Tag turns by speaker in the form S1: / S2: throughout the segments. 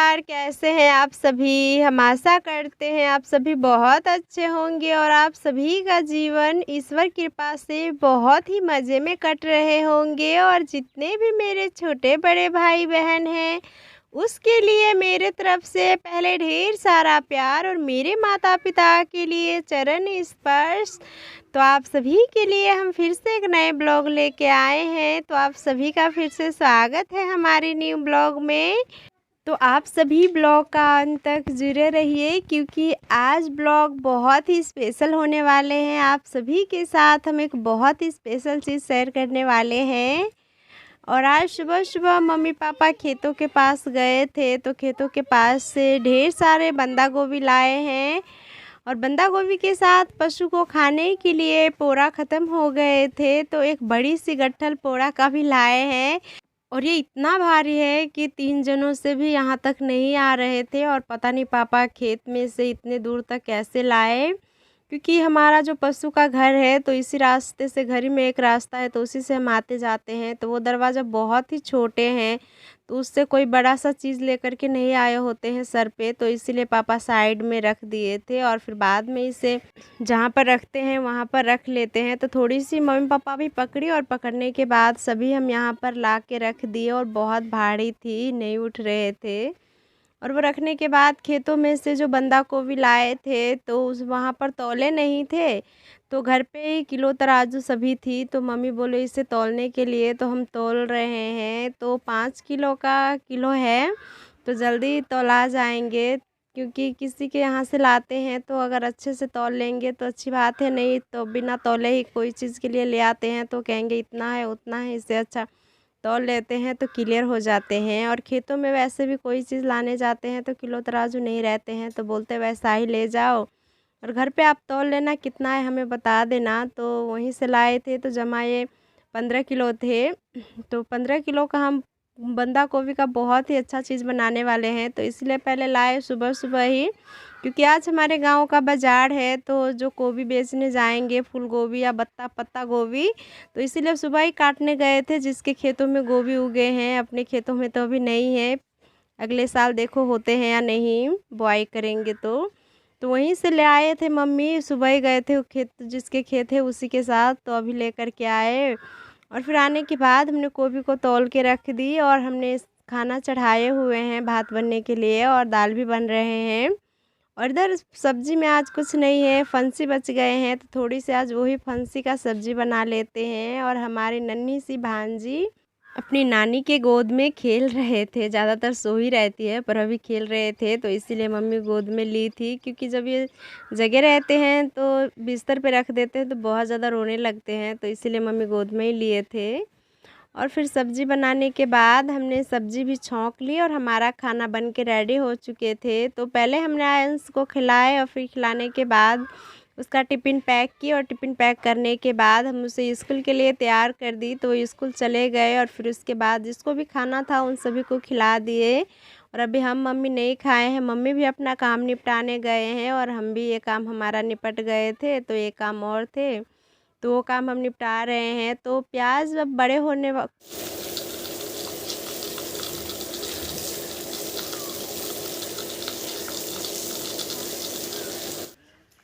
S1: नमस्कार, कैसे हैं आप सभी? हम आशा करते हैं आप सभी बहुत अच्छे होंगे और आप सभी का जीवन ईश्वर कृपा से बहुत ही मज़े में कट रहे होंगे। और जितने भी मेरे छोटे बड़े भाई बहन हैं, उसके लिए मेरे तरफ से पहले ढेर सारा प्यार और मेरे माता-पिता के लिए चरण स्पर्श। तो आप सभी के लिए हम फिर से एक नए ब्लॉग लेके आए हैं, तो आप सभी का फिर से स्वागत है हमारे न्यू ब्लॉग में। तो आप सभी ब्लॉग का अंत तक जुड़े रहिए क्योंकि आज ब्लॉग बहुत ही स्पेशल होने वाले हैं। आप सभी के साथ हम एक बहुत ही स्पेशल चीज़ शेयर करने वाले हैं। और आज सुबह-सुबह मम्मी-पापा खेतों के पास गए थे, तो खेतों के पास से ढेर सारे बंदा गोभी लाए हैं। और बंदा गोभी के साथ पशु को खाने के लिए पोरा ख़त्म हो गए थे, तो एक बड़ी सी गट्ठल पोरा का भी लाए हैं। और ये इतना भारी है कि 3 जनों से भी यहाँ तक नहीं आ रहे थे। और पता नहीं पापा खेत में से इतने दूर तक कैसे लाए, क्योंकि हमारा जो पशु का घर है तो इसी रास्ते से, घर ही में एक रास्ता है तो उसी से हम आते जाते हैं। तो वो दरवाज़ा बहुत ही छोटे हैं, तो उससे कोई बड़ा सा चीज़ लेकर के नहीं आए होते हैं सर पे, तो इसीलिए पापा साइड में रख दिए थे। और फिर बाद में इसे जहाँ पर रखते हैं वहाँ पर रख लेते हैं। तो थोड़ी सी मम्मी पापा भी पकड़ी और पकड़ने के बाद सभी हम यहाँ पर ला के रख दिए। और बहुत भारी थी, नहीं उठ रहे थे। और वो रखने के बाद खेतों में से जो बंदा गोभी लाए थे तो उस वहाँ पर तौले नहीं थे, तो घर पे ही किलो तराजू सभी थी। तो मम्मी बोले इसे तौलने के लिए, तो हम तौल रहे हैं। तो 5 किलो का किलो है, तो जल्दी तौला जाएंगे, क्योंकि किसी के यहाँ से लाते हैं तो अगर अच्छे से तौल लेंगे तो अच्छी बात है, नहीं तो बिना तौले ही कोई चीज़ के लिए ले आते हैं तो कहेंगे इतना है उतना है, इससे अच्छा तौल लेते हैं तो क्लियर हो जाते हैं। और खेतों में वैसे भी कोई चीज़ लाने जाते हैं तो किलो तराजू नहीं रहते हैं, तो बोलते वैसा ही ले जाओ और घर पे आप तौल लेना कितना है हमें बता देना। तो वहीं से लाए थे, तो जमा ये 15 किलो थे। तो 15 किलो का हम बंदा गोभी का बहुत ही अच्छा चीज़ बनाने वाले हैं, तो इसलिए पहले लाए सुबह सुबह ही, क्योंकि आज हमारे गांव का बाज़ार है। तो जो गोभी बेचने जाएंगे, फूल गोभी या पत्ता गोभी, तो इसीलिए सुबह ही काटने गए थे। जिसके खेतों में गोभी उगे हैं, अपने खेतों में तो अभी नहीं है, अगले साल देखो होते हैं या नहीं, बुआई करेंगे तो वहीं से ले आए थे। मम्मी सुबह ही गए थे, वो खेत जिसके खेत है उसी के साथ, तो अभी लेकर के आए। और फिर आने के बाद हमने गोभी को तौल के रख दी और हमने खाना चढ़ाए हुए हैं भात बनने के लिए, और दाल भी बन रहे हैं। और इधर सब्जी में आज कुछ नहीं है, फंसी बच गए हैं, तो थोड़ी सी आज वही फंसी का सब्जी बना लेते हैं। और हमारी नन्ही सी भांजी अपनी नानी के गोद में खेल रहे थे, ज़्यादातर सो ही रहती है पर अभी खेल रहे थे, तो इसीलिए मम्मी गोद में ली थी। क्योंकि जब ये जगह रहते हैं तो बिस्तर पे रख देते हैं तो बहुत ज़्यादा रोने लगते हैं, तो इसीलिए मम्मी गोद में ही लिए थे। और फिर सब्ज़ी बनाने के बाद हमने सब्ज़ी भी छौंक ली और हमारा खाना बन के रेडी हो चुके थे। तो पहले हमने आयंस को खिलाए और फिर खिलाने के बाद उसका टिफ़िन पैक किया, और टिफ़िन पैक करने के बाद हम उसे स्कूल के लिए तैयार कर दी, तो वो स्कूल चले गए। और फिर उसके बाद जिसको भी खाना था उन सभी को खिला दिए। और अभी हम मम्मी नहीं खाए हैं, मम्मी भी अपना काम निपटाने गए हैं और हम भी, ये काम हमारा निपट गए थे तो ये काम और थे, तो वो काम हम निपटा रहे हैं। तो प्याज अब बड़े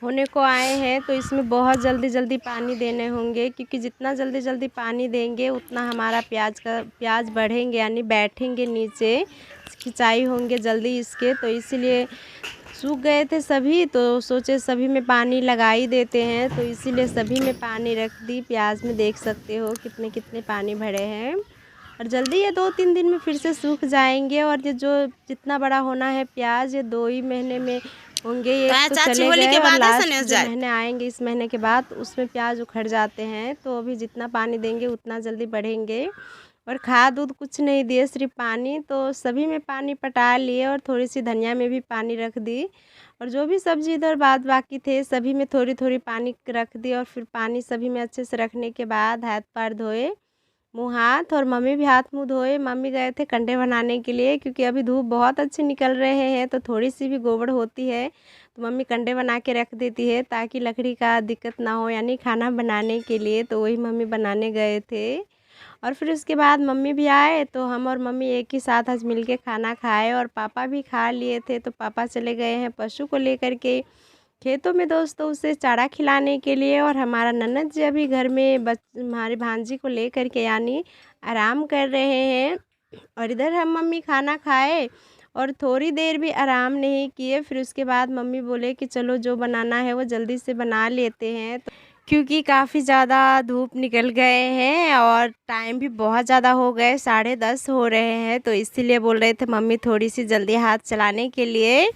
S1: होने को आए हैं, तो इसमें बहुत जल्दी जल्दी पानी देने होंगे, क्योंकि जितना जल्दी जल्दी पानी देंगे उतना हमारा प्याज बढ़ेंगे, यानी बैठेंगे नीचे, खिंचाई होंगे जल्दी इसके। तो इसीलिए सूख गए थे सभी, तो सोचे सभी में पानी लगा ही देते हैं, तो इसीलिए सभी में पानी रख दी। प्याज में देख सकते हो कितने कितने पानी भरे हैं। और जल्दी ये 2-3 दिन में फिर से सूख जाएंगे। और ये जो जितना बड़ा होना है प्याज, ये 2 ही महीने में होंगे। ये तो चले गए और लास्ट जो महीने आएंगे इस महीने के बाद, उसमें प्याज उखड़ जाते हैं। तो अभी जितना पानी देंगे उतना जल्दी बढ़ेंगे। और खाद उद कुछ नहीं दिए, सिर्फ पानी। तो सभी में पानी पटा लिए और थोड़ी सी धनिया में भी पानी रख दी। और जो भी सब्जी इधर बाद बाकी थे सभी में थोड़ी थोड़ी पानी रख दी। और फिर पानी सभी में अच्छे से रखने के बाद हाथ पैर धोए, मुँह हाथ, और मम्मी भी हाथ मुँह धोए। मम्मी गए थे कंडे बनाने के लिए, क्योंकि अभी धूप बहुत अच्छे निकल रहे हैं, तो थोड़ी सी भी गोबर होती है तो मम्मी कंडे बना के रख देती है, ताकि लकड़ी का दिक्कत ना हो, यानी खाना बनाने के लिए। तो वही मम्मी बनाने गए थे। और फिर उसके बाद मम्मी भी आए तो हम और मम्मी एक ही साथ आज मिल के खाना खाए और पापा भी खा लिए थे। तो पापा चले गए हैं पशु को लेकर के खेतों में दोस्तों उसे चारा खिलाने के लिए। और हमारा ननद जी अभी घर में हमारी भांजी को लेकर के यानी आराम कर रहे हैं। और इधर हम मम्मी खाना खाए और थोड़ी देर भी आराम नहीं किए। फिर उसके बाद मम्मी बोले कि चलो जो बनाना है वो जल्दी से बना लेते हैं, तो क्योंकि काफ़ी ज़्यादा धूप निकल गए हैं और टाइम भी बहुत ज़्यादा हो गए, 10:30 हो रहे हैं। तो इसीलिए बोल रहे थे मम्मी थोड़ी सी जल्दी हाथ चलाने के लिए।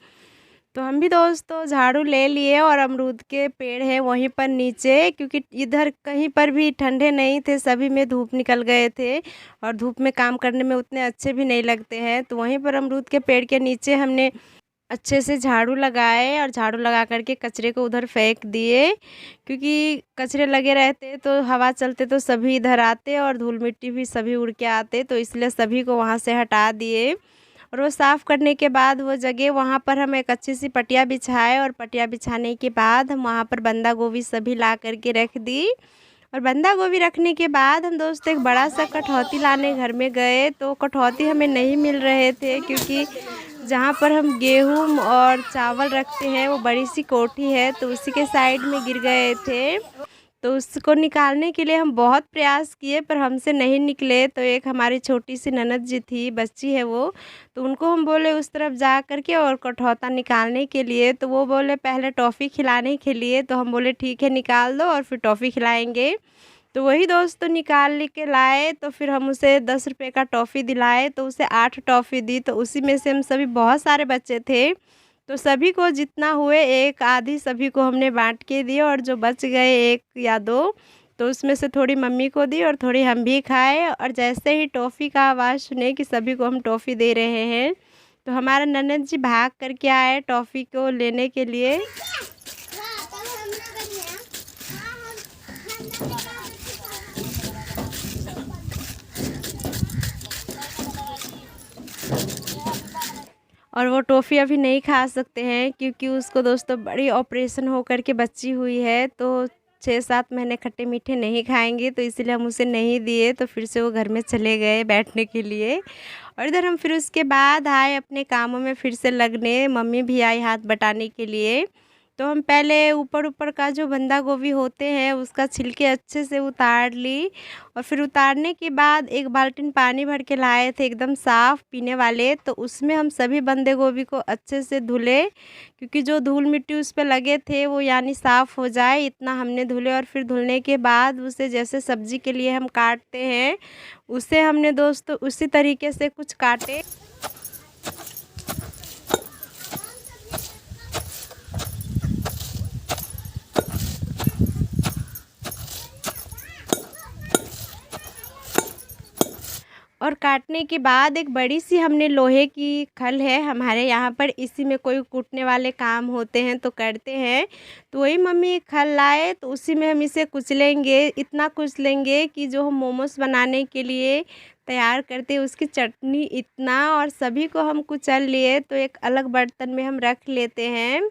S1: तो हम भी दोस्तों झाड़ू ले लिए और अमरूद के पेड़ है वहीं पर नीचे, क्योंकि इधर कहीं पर भी ठंडे नहीं थे, सभी में धूप निकल गए थे और धूप में काम करने में उतने अच्छे भी नहीं लगते हैं। तो वहीं पर अमरूद के पेड़ के नीचे हमने अच्छे से झाड़ू लगाए और झाड़ू लगा करके कचरे को उधर फेंक दिए, क्योंकि कचरे लगे रहते तो हवा चलते तो सभी इधर आते और धूल मिट्टी भी सभी उड़ के आते। तो इसलिए सभी को वहाँ से हटा दिए। और वो साफ़ करने के बाद वो जगह वहाँ पर हम एक अच्छी सी पटिया बिछाए और पटिया बिछाने के बाद हम वहाँ पर बंदा गोभी सभी ला करके रख दी। और बंदा गोभी रखने के बाद हम दोस्त एक बड़ा सा कटौती लाने घर में गए। तो कटौती हमें नहीं मिल रहे थे, क्योंकि जहाँ पर हम गेहूँ और चावल रखते हैं वो बड़ी सी कोठी है, तो उसी के साइड में गिर गए थे। तो उसको निकालने के लिए हम बहुत प्रयास किए पर हमसे नहीं निकले। तो एक हमारी छोटी सी ननद जी थी, बच्ची है वो, तो उनको हम बोले उस तरफ जा कर के और कठौता निकालने के लिए। तो वो बोले पहले टॉफ़ी खिलाने के लिए। तो हम बोले ठीक है निकाल दो और फिर टॉफ़ी खिलाएंगे। तो वही दोस्त तो निकाल के लाए। तो फिर हम उसे 10 रुपये का टॉफ़ी दिलाए, तो उसे 8 टॉफ़ी दी। तो उसी में से हम सभी बहुत सारे बच्चे थे, तो सभी को जितना हुए एक आधी सभी को हमने बांट के दिए। और जो बच गए 1 या 2 तो उसमें से थोड़ी मम्मी को दी और थोड़ी हम भी खाए। और जैसे ही टॉफ़ी का आवाज़ सुने कि सभी को हम टॉफ़ी दे रहे हैं, तो हमारा ननद जी भाग करके आए टॉफ़ी को लेने के लिए। और वो टॉफ़ी अभी नहीं खा सकते हैं, क्योंकि उसको दोस्तों बड़ी ऑपरेशन हो कर के बच्ची हुई है। तो 6-7 महीने खट्टे मीठे नहीं खाएंगे, तो इसीलिए हम उसे नहीं दिए। तो फिर से वो घर में चले गए बैठने के लिए। और इधर हम फिर उसके बाद आए अपने कामों में फिर से लगने। मम्मी भी आई हाथ बटाने के लिए। तो हम पहले ऊपर ऊपर का जो बंदा गोभी होते हैं उसका छिलके अच्छे से उतार ली। और फिर उतारने के बाद एक बाल्टी पानी भर के लाए थे एकदम साफ़ पीने वाले। तो उसमें हम सभी बंदे गोभी को अच्छे से धुले, क्योंकि जो धूल मिट्टी उस पर लगे थे वो यानी साफ़ हो जाए इतना हमने धुले। और फिर धुलने के बाद उसे जैसे सब्ज़ी के लिए हम काटते हैं उसे हमने दोस्तों उसी तरीके से कुछ काटे। और काटने के बाद एक बड़ी सी हमने लोहे की खल है हमारे यहाँ पर, इसी में कोई कूटने वाले काम होते हैं तो करते हैं। तो वही मम्मी खल लाए, तो उसी में हम इसे कुचलेंगे, इतना कुचलेंगे कि जो हम मोमोस बनाने के लिए तैयार करते हैं उसकी चटनी इतना। और सभी को हम कुचल लिए तो एक अलग बर्तन में हम रख लेते हैं।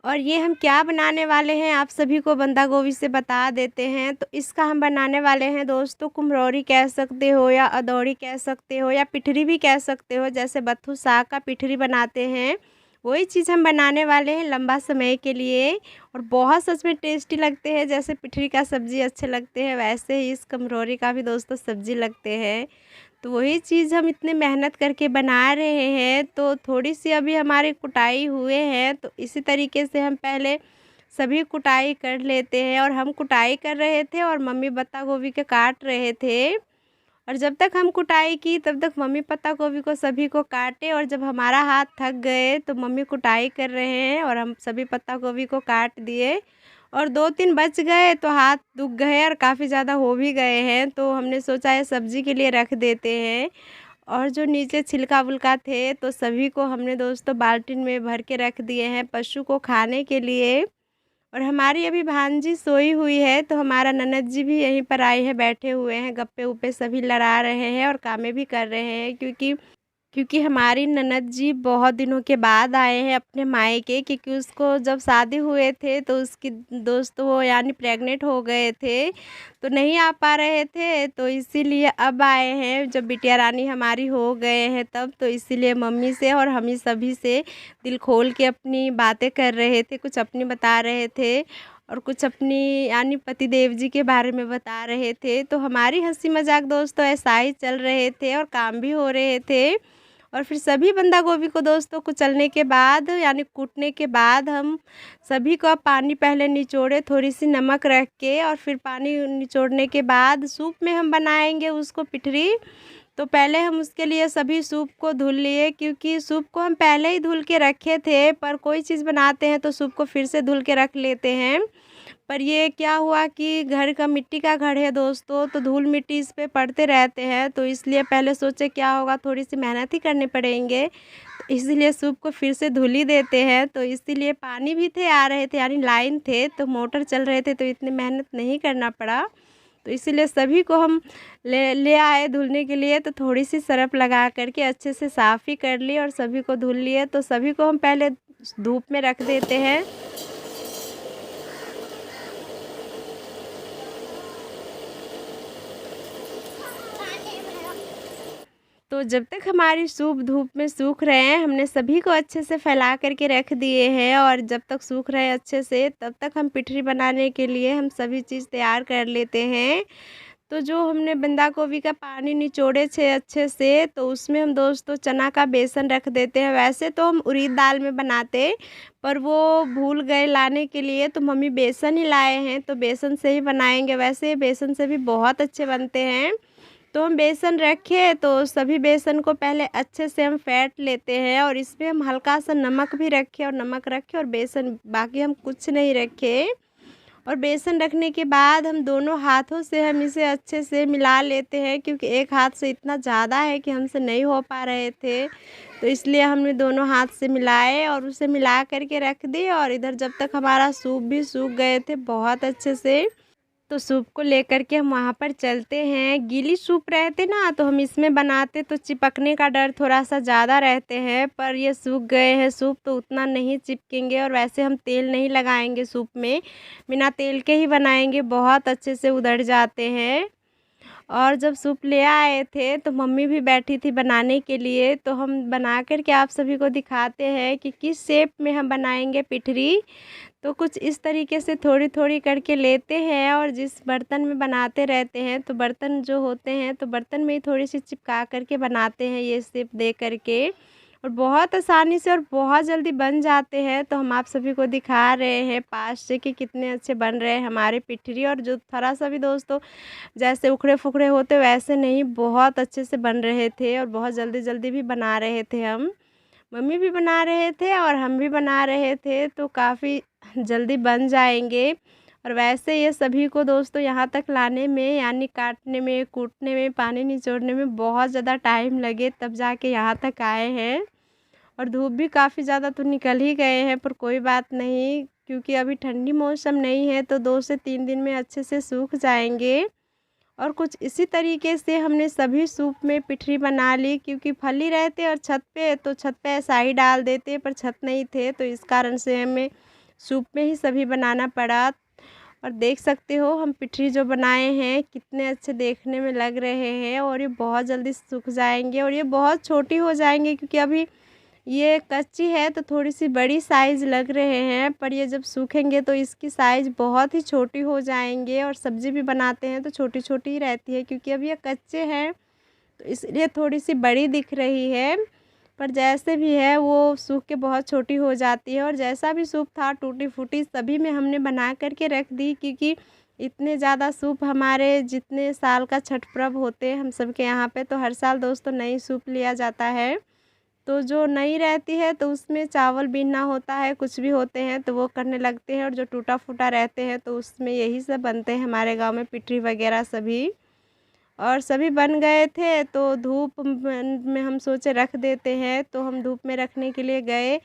S1: और ये हम क्या बनाने वाले हैं आप सभी को बंदा गोभी से बता देते हैं। तो इसका हम बनाने वाले हैं दोस्तों कुम्हरौरी कह सकते हो या अदौड़ी कह सकते हो या पिठरी भी कह सकते हो, जैसे बथु साग का पिठरी बनाते हैं वही चीज़ हम बनाने वाले हैं लंबा समय के लिए। और बहुत सच में टेस्टी लगते हैं, जैसे पिठरी का सब्ज़ी अच्छे लगते हैं वैसे ही इस कुम्हरौरी का भी दोस्तों सब्ज़ी लगते हैं। तो वही चीज़ हम इतने मेहनत करके बना रहे हैं। तो थोड़ी सी अभी हमारी कुटाई हुए हैं, तो इसी तरीके से हम पहले सभी कुटाई कर लेते हैं। और हम कुटाई कर रहे थे और मम्मी पत्ता गोभी के काट रहे थे। और जब तक हम कुटाई की तब तक मम्मी पत्ता गोभी को सभी को काटे। और जब हमारा हाथ थक गए तो मम्मी कुटाई कर रहे हैं और हम सभी पत्ता गोभी को काट दिए। और 2-3 बच गए तो हाथ दुख गए और काफ़ी ज़्यादा हो भी गए हैं, तो हमने सोचा है सब्ज़ी के लिए रख देते हैं। और जो नीचे छिलका वुलका थे तो सभी को हमने दोस्तों बाल्टी में भर के रख दिए हैं पशु को खाने के लिए। और हमारी अभी भांजी सोई हुई है, तो हमारा ननद जी भी यहीं पर आए हैं, बैठे हुए हैं, गप्पे उप्पे सभी लड़ा रहे हैं और कामें भी कर रहे हैं। क्योंकि क्योंकि हमारी ननद जी बहुत दिनों के बाद आए हैं अपने मायके, क्योंकि उसको जब शादी हुए थे तो उसकी दोस्त वो यानी प्रेग्नेंट हो गए थे, तो नहीं आ पा रहे थे, तो इसीलिए अब आए हैं जब बिटिया रानी हमारी हो गए हैं तब। तो इसीलिए मम्मी से और हम ही सभी से दिल खोल के अपनी बातें कर रहे थे, कुछ अपनी बता रहे थे और कुछ अपनी यानी पतिदेव जी के बारे में बता रहे थे। तो हमारी हंसी मजाक दोस्तों ऐसा ही चल रहे थे और काम भी हो रहे थे। और फिर सभी बंदा गोभी को दोस्तों कुचलने के बाद यानी कूटने के बाद हम सभी को पानी पहले निचोड़े थोड़ी सी नमक रख के, और फिर पानी निचोड़ने के बाद सूप में हम बनाएंगे उसको पिठरी। तो पहले हम उसके लिए सभी सूप को धुल लिए, क्योंकि सूप को हम पहले ही धुल के रखे थे, पर कोई चीज़ बनाते हैं तो सूप को फिर से धुल के रख लेते हैं। पर ये क्या हुआ कि घर का मिट्टी का घर है दोस्तों, तो धूल मिट्टी इस पे पड़ते रहते हैं, तो इसलिए पहले सोचे क्या होगा, थोड़ी सी मेहनत ही करनी पड़ेंगे, तो इसलिए सूप को फिर से धुल ही देते हैं। तो इसीलिए पानी भी थे आ रहे थे यानी लाइन थे, तो मोटर चल रहे थे, तो इतनी मेहनत नहीं करना पड़ा। तो इसीलिए सभी को हम ले आए धुलने के लिए, तो थोड़ी सी सरफ लगा करके अच्छे से साफ़ ही कर ली और सभी को धुल लिए। तो सभी को हम पहले धूप में रख देते हैं। तो जब तक हमारी सूप धूप में सूख रहे हैं, हमने सभी को अच्छे से फैला करके रख दिए हैं, और जब तक सूख रहे हैं अच्छे से तब तक हम पिठरी बनाने के लिए हम सभी चीज़ तैयार कर लेते हैं। तो जो हमने बंदा गोभी का पानी निचोड़े थे अच्छे से, तो उसमें हम दोस्तों चना का बेसन रख देते हैं। वैसे तो हम उड़द दाल में बनाते, पर वो भूल गए लाने के लिए, तो मम्मी बेसन ही लाए हैं, तो बेसन से ही बनाएंगे। वैसे बेसन से भी बहुत अच्छे बनते हैं। तो हम बेसन रखे, तो सभी बेसन को पहले अच्छे से हम फेंट लेते हैं, और इसमें हम हल्का सा नमक भी रखे, और नमक रखे और बेसन, बाकी हम कुछ नहीं रखे। और बेसन रखने के बाद हम दोनों हाथों से हम इसे अच्छे से मिला लेते हैं, क्योंकि एक हाथ से इतना ज़्यादा है कि हमसे नहीं हो पा रहे थे, तो इसलिए हमने दोनों हाथ से मिलाए और उसे मिला करके रख दिए। और इधर जब तक हमारा सूप भी सूख गए थे बहुत अच्छे से, तो सूप को लेकर के हम वहाँ पर चलते हैं। गीली सूप रहते ना तो हम इसमें बनाते, तो चिपकने का डर थोड़ा सा ज़्यादा रहते हैं, पर ये सूख गए हैं सूप तो उतना नहीं चिपकेंगे। और वैसे हम तेल नहीं लगाएंगे सूप में, बिना तेल के ही बनाएंगे, बहुत अच्छे से उधड़ जाते हैं। और जब सूप ले आए थे तो मम्मी भी बैठी थी बनाने के लिए, तो हम बना कर के आप सभी को दिखाते हैं कि किस शेप में हम बनाएंगे पिठरी। तो कुछ इस तरीके से थोड़ी थोड़ी करके लेते हैं, और जिस बर्तन में बनाते रहते हैं, तो बर्तन जो होते हैं तो बर्तन में ही थोड़ी सी चिपका करके बनाते हैं ये शेप दे करके, और बहुत आसानी से और बहुत जल्दी बन जाते हैं। तो हम आप सभी को दिखा रहे हैं पास से कि कितने अच्छे बन रहे हैं हमारे पिठरी। और जो थोड़ा सा भी दोस्तों जैसे उखड़े फुखड़े होते वैसे नहीं, बहुत अच्छे से बन रहे थे, और बहुत जल्दी जल्दी भी बना रहे थे हम। मम्मी भी बना रहे थे और हम भी बना रहे थे, तो काफ़ी जल्दी बन जाएंगे। और वैसे ये सभी को दोस्तों यहाँ तक लाने में यानी काटने में, कूटने में, पानी निचोड़ने में बहुत ज़्यादा टाइम लगे, तब जाके यहाँ तक आए हैं। और धूप भी काफ़ी ज़्यादा तो निकल ही गए हैं, पर कोई बात नहीं, क्योंकि अभी ठंडी मौसम नहीं है, तो 2 से 3 दिन में अच्छे से सूख जाएंगे। और कुछ इसी तरीके से हमने सभी सूप में पिठरी बना ली, क्योंकि फली रहते और छत पे, तो छत पे ऐसा ही डाल देते, पर छत नहीं थे, तो इस कारण से हमें सूप में ही सभी बनाना पड़ा। और देख सकते हो हम पिठरी जो बनाए हैं कितने अच्छे देखने में लग रहे हैं, और ये बहुत जल्दी सूख जाएंगे, और ये बहुत छोटी हो जाएंगे, क्योंकि अभी ये कच्ची है तो थोड़ी सी बड़ी साइज़ लग रहे हैं, पर ये जब सूखेंगे तो इसकी साइज़ बहुत ही छोटी हो जाएंगे। और सब्ज़ी भी बनाते हैं तो छोटी छोटी ही रहती है, क्योंकि अब ये कच्चे हैं तो इसलिए थोड़ी सी बड़ी दिख रही है, पर जैसे भी है वो सूख के बहुत छोटी हो जाती है। और जैसा भी सूप था टूटी फूटी सभी में हमने बना करके रख दी, क्योंकि इतने ज़्यादा सूप हमारे जितने साल का छठ पर्व होते हैं हम सबके यहाँ पे, तो हर साल दोस्तों नई सूप लिया जाता है। तो जो नई रहती है तो उसमें चावल बीनना होता है, कुछ भी होते हैं तो वो करने लगते हैं, और जो टूटा फूटा रहते हैं तो उसमें यही सब बनते हैं हमारे गांव में, पिठरी वगैरह सभी। और सभी बन गए थे तो धूप में हम सोचे रख देते हैं, तो हम धूप में रखने के लिए गए,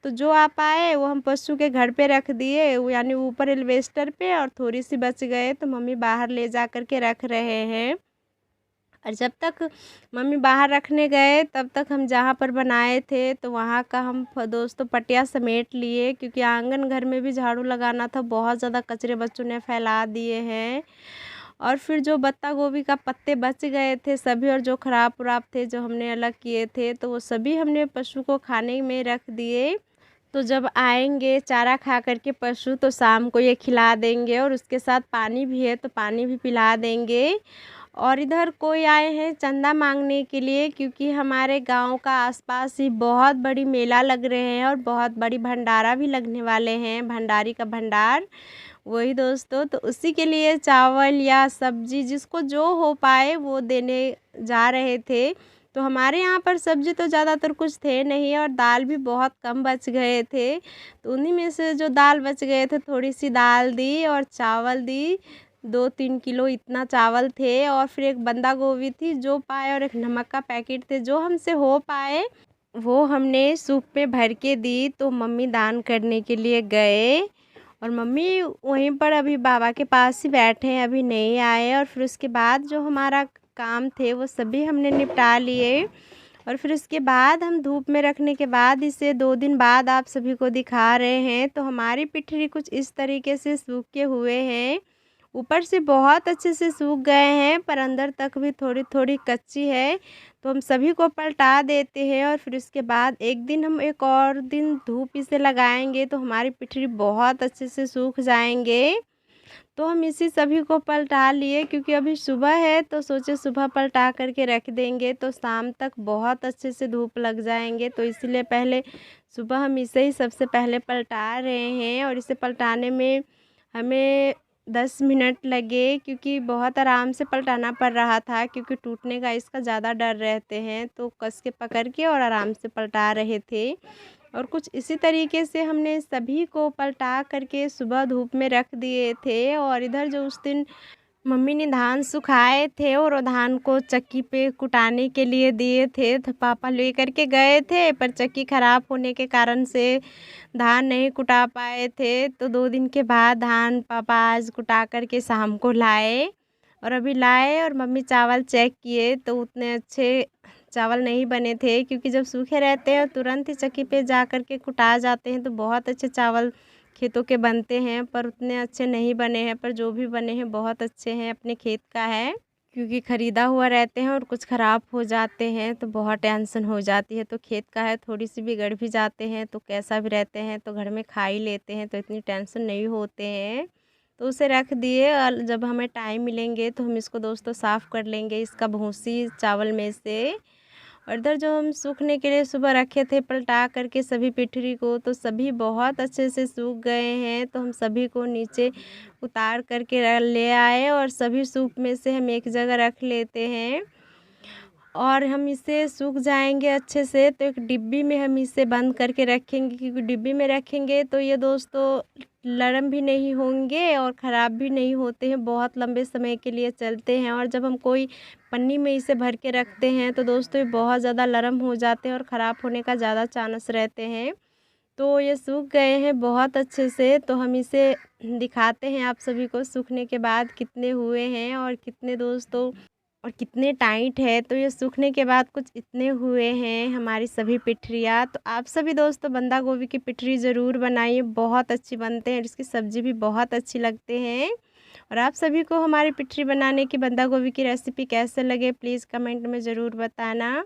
S1: तो जो आप आए वो हम पशु के घर पे रख दिए, यानी ऊपर एल्वेस्टर पे, और थोड़ी सी बच गए तो मम्मी बाहर ले जा कर के रख रहे हैं। और जब तक मम्मी बाहर रखने गए तब तक हम जहाँ पर बनाए थे तो वहाँ का हम दोस्तों पटिया समेट लिए, क्योंकि आंगन घर में भी झाड़ू लगाना था। बहुत ज़्यादा कचरे बच्चों ने फैला दिए हैं। और फिर जो पत्ता गोभी का पत्ते बच गए थे सभी, और जो खराब उराब थे जो हमने अलग किए थे, तो वो सभी हमने पशु को खाने में रख दिए। तो जब आएंगे चारा खा करके पशु तो शाम को ये खिला देंगे, और उसके साथ पानी भी है तो पानी भी पिला देंगे। और इधर कोई आए हैं चंदा मांगने के लिए, क्योंकि हमारे गांव का आसपास ही बहुत बड़ी मेला लग रहे हैं और बहुत बड़ी भंडारा भी लगने वाले हैं, भंडारी का भंडार। वही दोस्तों, तो उसी के लिए चावल या सब्जी जिसको जो हो पाए वो देने जा रहे थे। तो हमारे यहाँ पर सब्जी तो ज़्यादातर कुछ थे नहीं, और दाल भी बहुत कम बच गए थे। तो उन्हीं में से जो दाल बच गए थे थोड़ी सी दाल दी और चावल दी, 2-3 किलो इतना चावल थे। और फिर एक बंदा गोभी थी जो पाए, और एक नमक का पैकेट थे जो हमसे हो पाए वो हमने सूप में भर के दी। तो मम्मी दान करने के लिए गए, और मम्मी वहीं पर अभी बाबा के पास ही बैठे हैं, अभी नहीं आए। और फिर उसके बाद जो हमारा काम थे वो सभी हमने निपटा लिए। और फिर उसके बाद हम धूप में रखने के बाद इसे 2 दिन बाद आप सभी को दिखा रहे हैं। तो हमारी पिठरी कुछ इस तरीके से सूखे हुए हैं, ऊपर से बहुत अच्छे से सूख गए हैं पर अंदर तक भी थोड़ी थोड़ी कच्ची है। तो हम सभी को पलटा देते हैं, और फिर उसके बाद एक दिन हम एक और दिन धूप इसे लगाएंगे तो हमारी पिठरी बहुत अच्छे से सूख जाएंगे। तो हम इसी सभी को पलटा लिए, क्योंकि अभी सुबह है तो सोचे सुबह पलटा करके रख देंगे तो शाम तक बहुत अच्छे से धूप लग जाएंगे। तो इसीलिए पहले सुबह हम इसे ही सबसे पहले पलटा रहे हैं। और इसे पलटाने में हमें 10 मिनट लगे, क्योंकि बहुत आराम से पलटाना पड़ रहा था, क्योंकि टूटने का इसका ज़्यादा डर रहते हैं। तो कस के पकड़ के और आराम से पलटा रहे थे। और कुछ इसी तरीके से हमने सभी को पलटा करके सुबह धूप में रख दिए थे। और इधर जो उस दिन मम्मी ने धान सुखाए थे और वो धान को चक्की पे कुटाने के लिए दिए थे, तो पापा लेकर के गए थे, पर चक्की ख़राब होने के कारण से धान नहीं कुटा पाए थे। तो 2 दिन के बाद धान पापा आज कुटा करके शाम को लाए। और अभी लाए और मम्मी चावल चेक किए तो उतने अच्छे चावल नहीं बने थे, क्योंकि जब सूखे रहते हैं और तुरंत ही चक्की पे जा कर के कुटा जाते हैं तो बहुत अच्छे चावल खेतों के बनते हैं, पर उतने अच्छे नहीं बने हैं। पर जो भी बने हैं बहुत अच्छे हैं, अपने खेत का है। क्योंकि ख़रीदा हुआ रहते हैं और कुछ ख़राब हो जाते हैं तो बहुत टेंशन हो जाती है। तो खेत का है, थोड़ी सी बिगड़ भी जाते हैं तो कैसा भी रहते हैं तो घर में खा ही लेते हैं, तो इतनी टेंशन नहीं होते हैं। तो उसे रख दिए, और जब हमें टाइम मिलेंगे तो हम इसको दोस्तों साफ़ कर लेंगे इसका भूसी चावल में से। और इधर जो हम सूखने के लिए सुबह रखे थे पलटा करके सभी पिठरी को, तो सभी बहुत अच्छे से सूख गए हैं। तो हम सभी को नीचे उतार करके ले आए, और सभी सूप में से हम एक जगह रख लेते हैं। और हम इसे सूख जाएंगे अच्छे से तो एक डिब्बी में हम इसे बंद करके रखेंगे, क्योंकि डिब्बी में रखेंगे तो ये दोस्तों नरम भी नहीं होंगे और ख़राब भी नहीं होते हैं, बहुत लंबे समय के लिए चलते हैं। और जब हम कोई पन्नी में इसे भर के रखते हैं तो दोस्तों ये बहुत ज़्यादा नरम हो जाते हैं और ख़राब होने का ज़्यादा चांस रहते हैं। तो ये सूख गए हैं बहुत अच्छे से, तो हम इसे दिखाते हैं आप सभी को सूखने के बाद कितने हुए हैं और कितने दोस्तों और कितने टाइट है। तो ये सूखने के बाद कुछ इतने हुए हैं हमारी सभी पिठरियाँ। तो आप सभी दोस्तों बंदा गोभी की पिठरी ज़रूर बनाइए, बहुत अच्छी बनते हैं, इसकी सब्ज़ी भी बहुत अच्छी लगते हैं। और आप सभी को हमारी पिठरी बनाने की बंदा गोभी की रेसिपी कैसे लगे प्लीज़ कमेंट में ज़रूर बताना।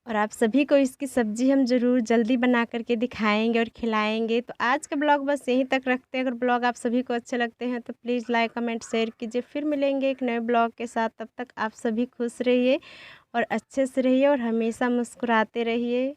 S1: और आप सभी को इसकी सब्ज़ी हम ज़रूर जल्दी बना करके दिखाएंगे और खिलाएंगे। तो आज का ब्लॉग बस यहीं तक रखते हैं। अगर ब्लॉग आप सभी को अच्छे लगते हैं तो प्लीज़ लाइक कमेंट शेयर कीजिए। फिर मिलेंगे एक नए ब्लॉग के साथ, तब तक आप सभी खुश रहिए और अच्छे से रहिए और हमेशा मुस्कुराते रहिए।